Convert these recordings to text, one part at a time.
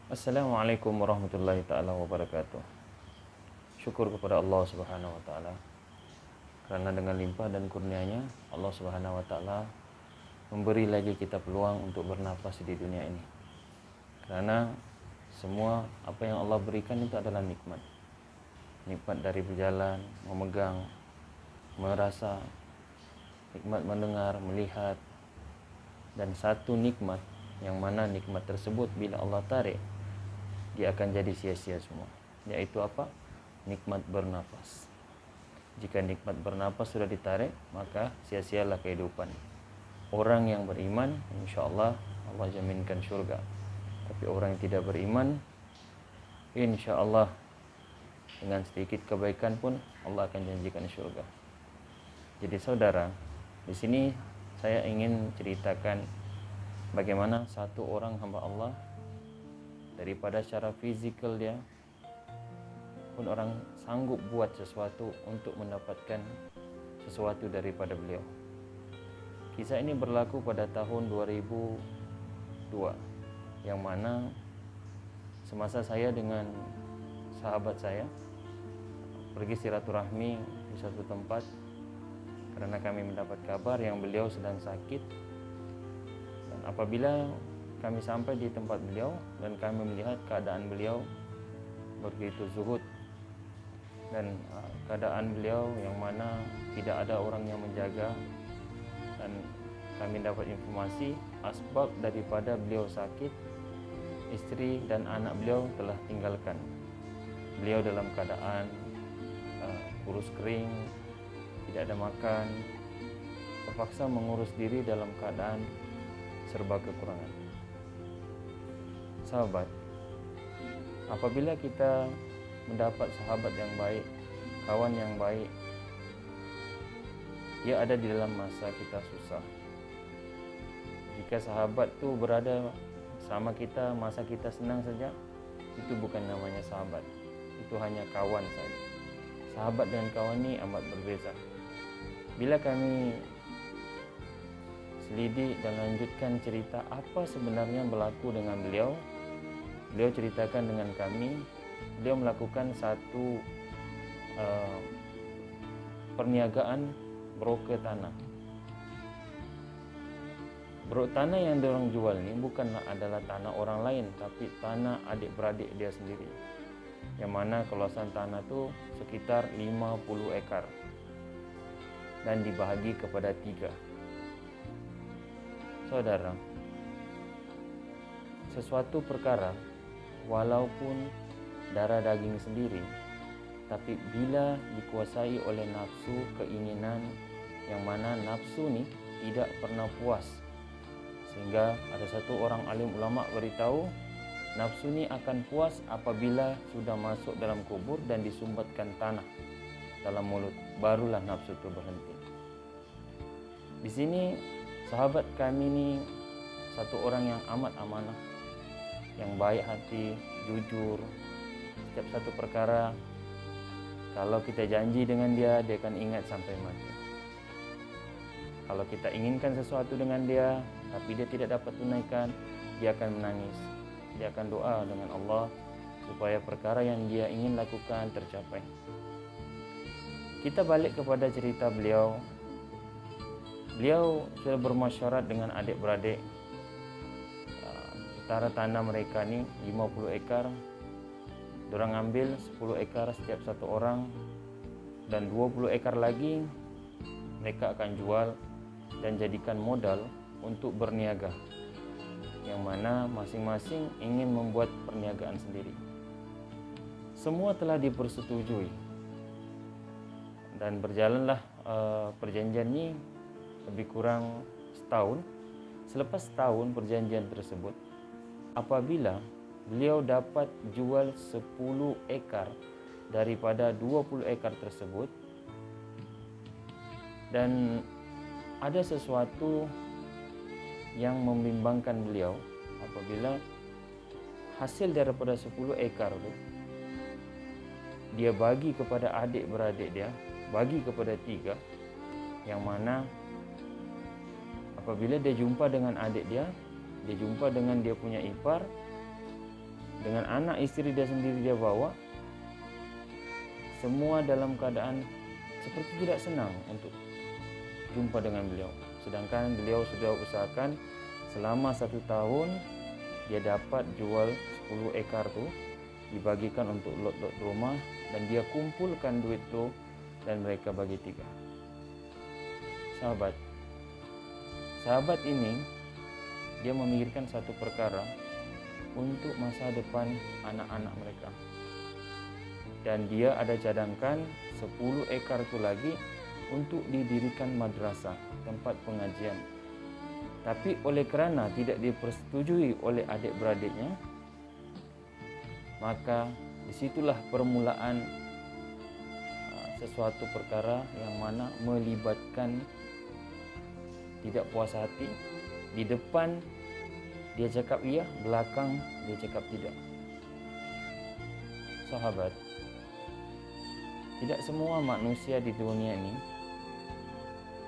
Assalamualaikum warahmatullahi taala wabarakatuh. Syukur kepada Allah Subhanahu wa taala karena dengan limpah dan kurnia-Nya Allah Subhanahu wa taala memberi lagi kita peluang untuk bernafas di dunia ini. Karena semua apa yang Allah berikan itu adalah nikmat. Nikmat dari berjalan, memegang, merasa, nikmat mendengar, melihat, dan satu nikmat yang mana nikmat tersebut bila Allah tarik dia akan jadi sia-sia semua, yaitu apa? Nikmat bernafas. Jika nikmat bernafas sudah ditarik, maka sia-sialah kehidupan. Orang yang beriman, insya Allah Allah jaminkan syurga. Tapi orang yang tidak beriman, insya Allah dengan sedikit kebaikan pun Allah akan janjikan syurga. Jadi saudara, di sini saya ingin ceritakan bagaimana satu orang hamba Allah daripada secara fizikal dia pun orang sanggup buat sesuatu untuk mendapatkan sesuatu daripada beliau. Kisah ini berlaku pada tahun 2002, yang mana semasa saya dengan sahabat saya pergi silaturahmi di satu tempat karena kami mendapat kabar yang beliau sedang sakit. Dan apabila kami sampai di tempat beliau dan kami melihat keadaan beliau begitu zuhud dan keadaan beliau yang mana tidak ada orang yang menjaga, dan kami dapat informasi asbab daripada beliau sakit, istri dan anak beliau telah tinggalkan beliau dalam keadaan kurus kering, tidak ada makan, terpaksa mengurus diri dalam keadaan serba kekurangan. Sahabat, apabila kita mendapat sahabat yang baik, kawan yang baik, dia ada di dalam masa kita susah. Jika sahabat tu berada sama kita masa kita senang saja, itu bukan namanya sahabat, itu hanya kawan saja. Sahabat dan kawan ini amat berbeza. Bila kami selidik dan lanjutkan cerita apa sebenarnya berlaku dengan beliau, beliau ceritakan dengan kami, beliau melakukan satu perniagaan broker tanah. Broker tanah yang diorang jual ini bukanlah adalah tanah orang lain, tapi tanah adik-beradik dia sendiri. Yang mana kawasan tanah itu sekitar 50 ekar dan dibahagi kepada 3. Saudara, sesuatu perkara walaupun darah daging sendiri, tapi bila dikuasai oleh nafsu, keinginan yang mana nafsu ni tidak pernah puas, sehingga ada satu orang alim ulama beritahu nafsu ni akan puas apabila sudah masuk dalam kubur dan disumbatkan tanah dalam mulut, barulah nafsu itu berhenti. Di sini sahabat kami ni satu orang yang amat amanah, yang baik hati, jujur. Setiap satu perkara, kalau kita janji dengan dia, dia akan ingat sampai mati. Kalau kita inginkan sesuatu dengan dia, tapi dia tidak dapat tunaikan, dia akan menangis. Dia akan doa dengan Allah supaya perkara yang dia ingin lakukan tercapai. Kita balik kepada cerita beliau. Beliau sudah bermasyarat dengan adik-beradik. Antara tanah mereka ni 50 ekar, diorang ambil 10 ekar setiap satu orang, dan 20 ekar lagi mereka akan jual dan jadikan modal untuk berniaga, yang mana masing-masing ingin membuat perniagaan sendiri. Semua telah dipersetujui dan berjalanlah perjanjian ini lebih kurang setahun. Selepas setahun perjanjian tersebut, apabila beliau dapat jual 10 ekar daripada 20 ekar tersebut, dan ada sesuatu yang membimbangkan beliau apabila hasil daripada 10 ekar itu dia bagi kepada adik-beradik dia, bagi kepada 3, yang mana apabila dia jumpa dengan adik dia jumpa dengan dia punya ipar, dengan anak istri dia sendiri dia bawa, semua dalam keadaan seperti tidak senang untuk jumpa dengan beliau. Sedangkan beliau sudah usahakan selama 1 tahun dia dapat jual 10 ekar tu, dibagikan untuk lot-lot rumah, dan dia kumpulkan duit tu dan mereka bagi 3. Sahabat ini dia memikirkan satu perkara untuk masa depan anak-anak mereka. Dan dia ada cadangkan 10 ekar itu lagi untuk didirikan madrasah, tempat pengajian. Tapi oleh kerana tidak dipersetujui oleh adik-beradiknya, maka disitulah permulaan sesuatu perkara yang mana melibatkan tidak puas hati. Di depan dia cakap iya, belakang dia cakap tidak. Sahabat, tidak semua manusia di dunia ini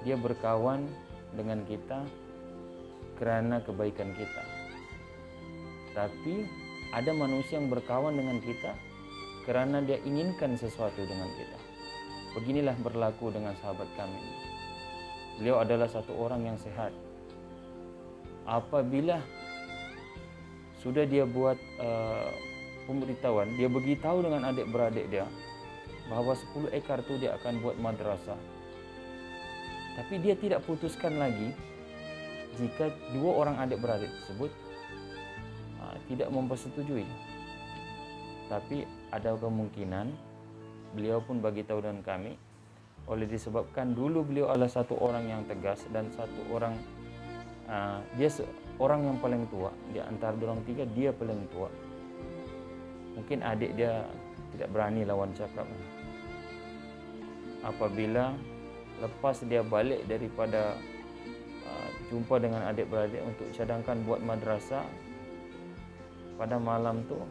dia berkawan dengan kita kerana kebaikan kita. Tapi ada manusia yang berkawan dengan kita kerana dia inginkan sesuatu dengan kita. Beginilah berlaku dengan sahabat kami. Beliau adalah satu orang yang sehat. Apabila sudah dia buat pemberitahuan, dia beritahu dengan adik-beradik dia bahawa 10 ekar tu dia akan buat madrasah. Tapi dia tidak putuskan lagi jika 2 orang adik-beradik tersebut tidak mempersetujui. Tapi ada kemungkinan beliau pun bagi tahu dengan kami, oleh disebabkan dulu beliau adalah satu orang yang tegas dan satu orang dia orang yang paling tua di antara orang 3, dia paling tua. Mungkin adik dia tidak berani lawan cakap. Apabila lepas dia balik daripada jumpa dengan adik-beradik untuk cadangkan buat madrasah, pada malam tu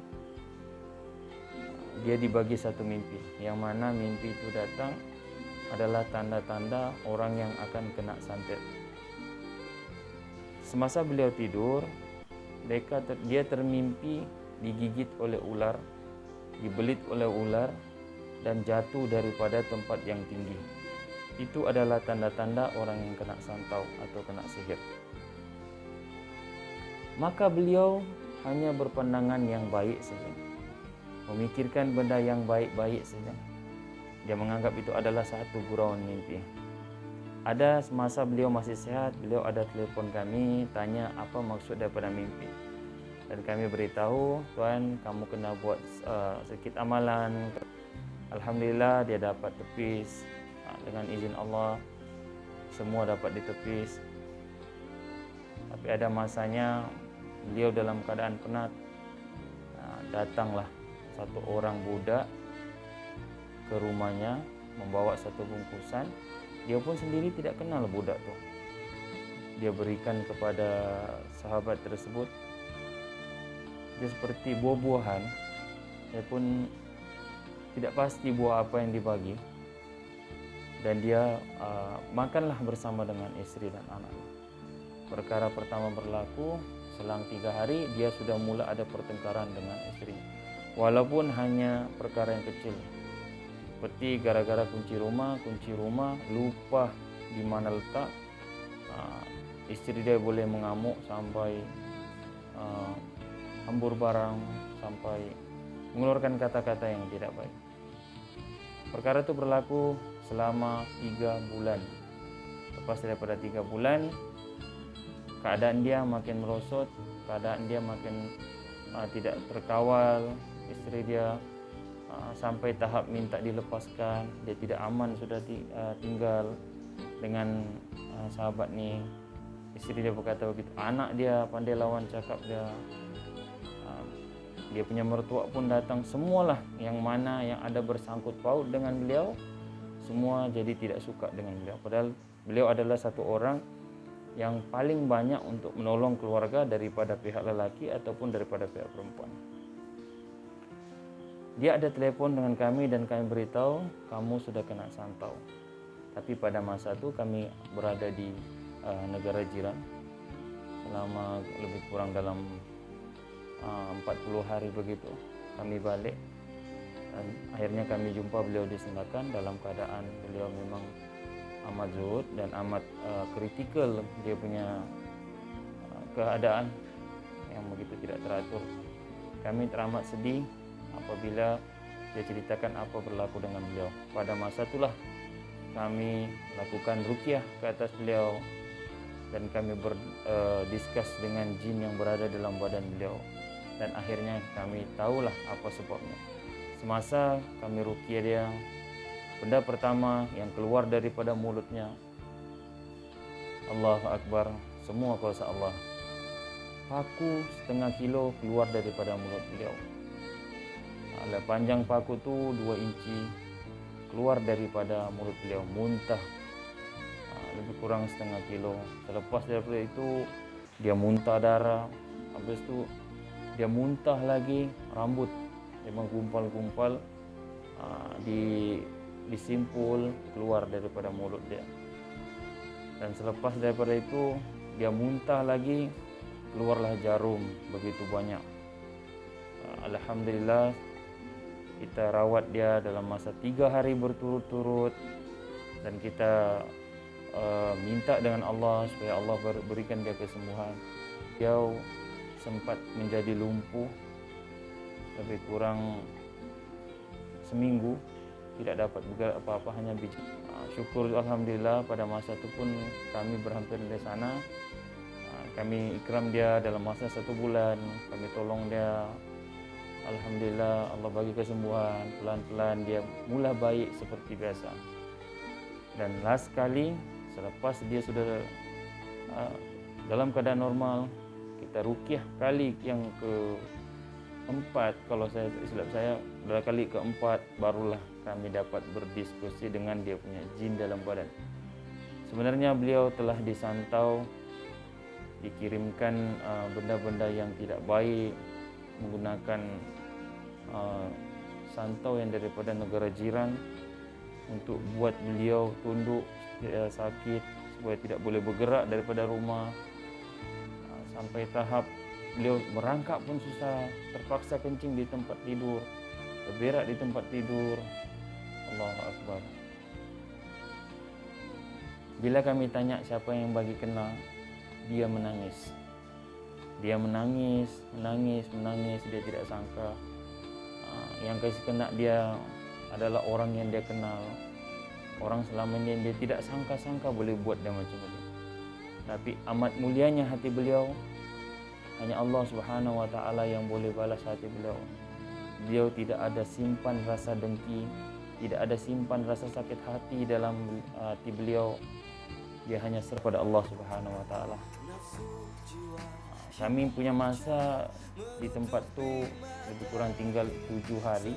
dia dibagi satu mimpi, yang mana mimpi itu datang adalah tanda-tanda orang yang akan kena santet. Semasa beliau tidur, dia termimpi digigit oleh ular, dibelit oleh ular, dan jatuh daripada tempat yang tinggi. Itu adalah tanda-tanda orang yang kena santau atau kena sihir. Maka beliau hanya berpandangan yang baik saja, memikirkan benda yang baik-baik saja. Dia menganggap itu adalah satu gurauan mimpi. Ada semasa beliau masih sehat, beliau ada telefon kami, tanya apa maksud daripada mimpi. Dan kami beritahu, tuan, kamu kena buat sedikit amalan. Alhamdulillah dia dapat tepis. Dengan izin Allah, semua dapat ditepis. Tapi ada masanya beliau dalam keadaan penat. Datanglah satu orang budak ke rumahnya membawa satu bungkusan. Dia pun sendiri tidak kenal budak tu. Dia berikan kepada sahabat tersebut. Dia seperti buah-buahan. Dia pun tidak pasti buah apa yang dibagi. Dan dia makanlah bersama dengan istri dan anak. Perkara pertama berlaku, selang 3 hari dia sudah mula ada pertengkaran dengan istri. Walaupun hanya perkara yang kecil. Seperti gara-gara kunci rumah lupa di mana letak. Istri dia boleh mengamuk sampai hambur barang, sampai mengeluarkan kata-kata yang tidak baik. Perkara itu berlaku selama 3 bulan. Lepas daripada 3 bulan, keadaan dia makin merosot, keadaan dia makin tidak terkawal. Istri dia sampai tahap minta dilepaskan. Dia tidak aman sudah tinggal dengan sahabat ni. Istri dia berkata begitu. Anak dia pandai lawan cakap dia. Dia punya mertua pun datang. Semualah yang mana yang ada bersangkut paut dengan beliau, semua jadi tidak suka dengan beliau. Padahal beliau adalah satu orang yang paling banyak untuk menolong keluarga daripada pihak lelaki ataupun daripada pihak perempuan. Dia ada telefon dengan kami dan kami beritahu, kamu sudah kena santau. Tapi pada masa itu kami berada di negara jiran selama lebih kurang dalam 40 hari begitu kami balik, dan akhirnya kami jumpa beliau di Sendakan dalam keadaan beliau memang amat zuhud dan amat kritikal dia punya keadaan yang begitu tidak teratur. Kami teramat sedih apabila dia ceritakan apa berlaku dengan beliau. Pada masa itulah kami lakukan ruqyah ke atas beliau dan kami berdiskus dengan jin yang berada dalam badan beliau, dan akhirnya kami tahulah apa sebabnya. Semasa kami ruqyah dia, benda pertama yang keluar daripada mulutnya, Allahu Akbar, semua kuasa Allah, paku setengah kilo keluar daripada mulut beliau. Panjang paku tu 2 inci keluar daripada mulut beliau, muntah lebih kurang setengah kilo. Selepas daripada itu dia muntah darah, habis tu dia muntah lagi rambut, dia menggumpal-gumpal disimpul keluar daripada mulut dia. Dan selepas daripada itu dia muntah lagi, keluarlah jarum begitu banyak. Alhamdulillah kita rawat dia dalam masa 3 hari berturut-turut, dan kita minta dengan Allah supaya Allah berikan dia kesembuhan. Dia sempat menjadi lumpuh lebih kurang seminggu, tidak dapat bergerak apa-apa, hanya bicara. Syukur alhamdulillah pada masa itu pun kami berhampir di sana. Kami ikram dia dalam masa 1 bulan, kami tolong dia. Alhamdulillah Allah bagi kesembuhan, pelan-pelan dia mula baik seperti biasa. Dan last kali selepas dia sudah dalam keadaan normal, kita ruqyah kali yang keempat, kalau saya silap saya adalah kali keempat, barulah kami dapat berdiskusi dengan dia punya jin dalam badan. Sebenarnya beliau telah disantau, dikirimkan benda-benda yang tidak baik, menggunakan santau yang daripada negara jiran untuk buat beliau tunduk, sakit, supaya tidak boleh bergerak daripada rumah. Sampai tahap beliau merangkak pun susah, terpaksa kencing di tempat tidur, berberak di tempat tidur. Allahu Akbar. Bila kami tanya siapa yang bagi kenal, dia menangis. Dia menangis, dia tidak sangka yang kasih kena dia adalah orang yang dia kenal, orang selama ini dia tidak sangka-sangka boleh buat dia macam itu. Tapi amat mulianya hati beliau, hanya Allah Subhanahu wa Ta'ala yang boleh balas hati beliau. Beliau tidak ada simpan rasa dengki, tidak ada simpan rasa sakit hati dalam hati beliau. Dia hanya serah pada Allah Subhanahu wa Ta'ala. Kami punya masa di tempat tu lebih kurang tinggal 7 hari,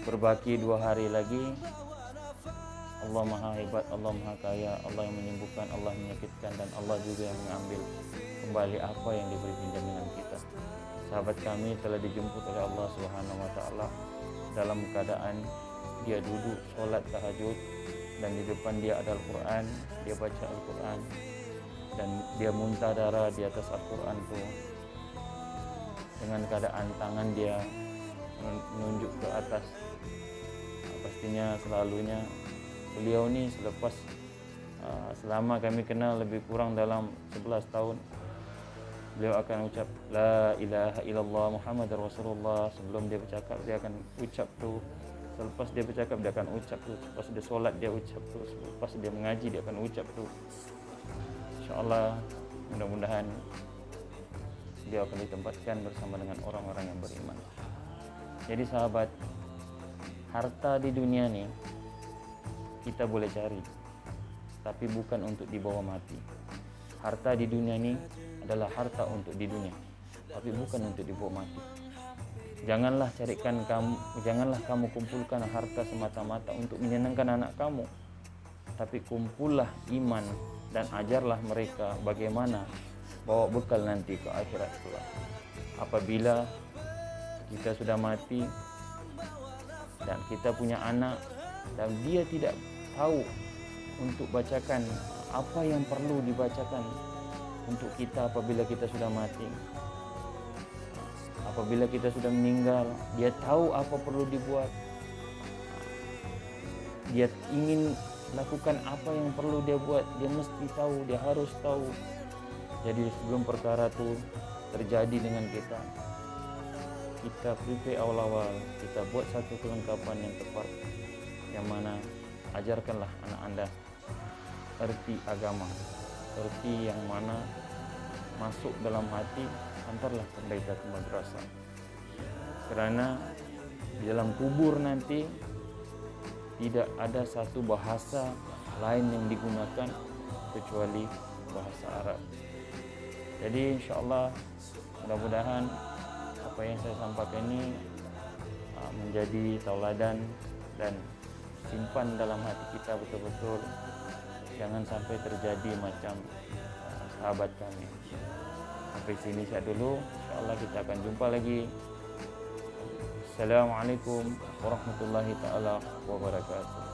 berbaki 2 hari lagi. Allah Maha Hebat, Allah Maha Kaya, Allah yang menyembuhkan, Allah yang menyakitkan, dan Allah juga yang mengambil kembali apa yang diberi pinjam dengan kita. Sahabat kami telah dijemput oleh Allah Subhanahu wa Ta'ala dalam keadaan dia duduk solat tahajud, dan di depan dia ada Al-Quran, dia baca Al-Quran, dan dia muntah darah di atas Al-Quran tu. Dengan keadaan tangan dia menunjuk ke atas. Pastinya selalunya beliau ni selepas selama kami kenal lebih kurang dalam 11 tahun, beliau akan ucap La ilaha illallah Muhammadar Rasulullah. Sebelum dia bercakap dia akan ucap tu, selepas dia bercakap dia akan ucap tu, selepas dia solat dia ucap tu, selepas dia mengaji dia akan ucap tu. InsyaAllah mudah-mudahan dia akan ditempatkan bersama dengan orang-orang yang beriman. Jadi sahabat, harta di dunia ni kita boleh cari, tapi bukan untuk dibawa mati. Harta di dunia ni adalah harta untuk di dunia, tapi bukan untuk dibawa mati. Janganlah kamu kumpulkan harta semata-mata untuk menyenangkan anak kamu, tapi kumpullah iman dan ajarlah mereka bagaimana bawa bekal nanti ke akhirat kelak. Apabila kita sudah mati dan kita punya anak dan dia tidak tahu untuk bacakan apa yang perlu dibacakan untuk kita apabila kita sudah mati, Apabila kita sudah meninggal, dia tahu apa perlu dibuat. Dia ingin lakukan apa yang perlu dia buat, dia mesti tahu, dia harus tahu. Jadi sebelum perkara itu terjadi dengan kita prepare awal-awal, kita buat satu kelengkapan yang tepat, yang mana ajarkanlah anak Anda erti agama, erti yang mana masuk dalam hati, antarlah mereka ke madrasah. Karena di dalam kubur nanti tidak ada satu bahasa lain yang digunakan kecuali bahasa Arab. Jadi insyaAllah mudah-mudahan apa yang saya sampaikan ini menjadi tauladan dan simpan dalam hati kita betul-betul. Jangan sampai terjadi macam sahabat kami. Sampai sini saya dulu. InsyaAllah kita akan jumpa lagi. Assalamualaikum warahmatullahi taala wabarakatuh.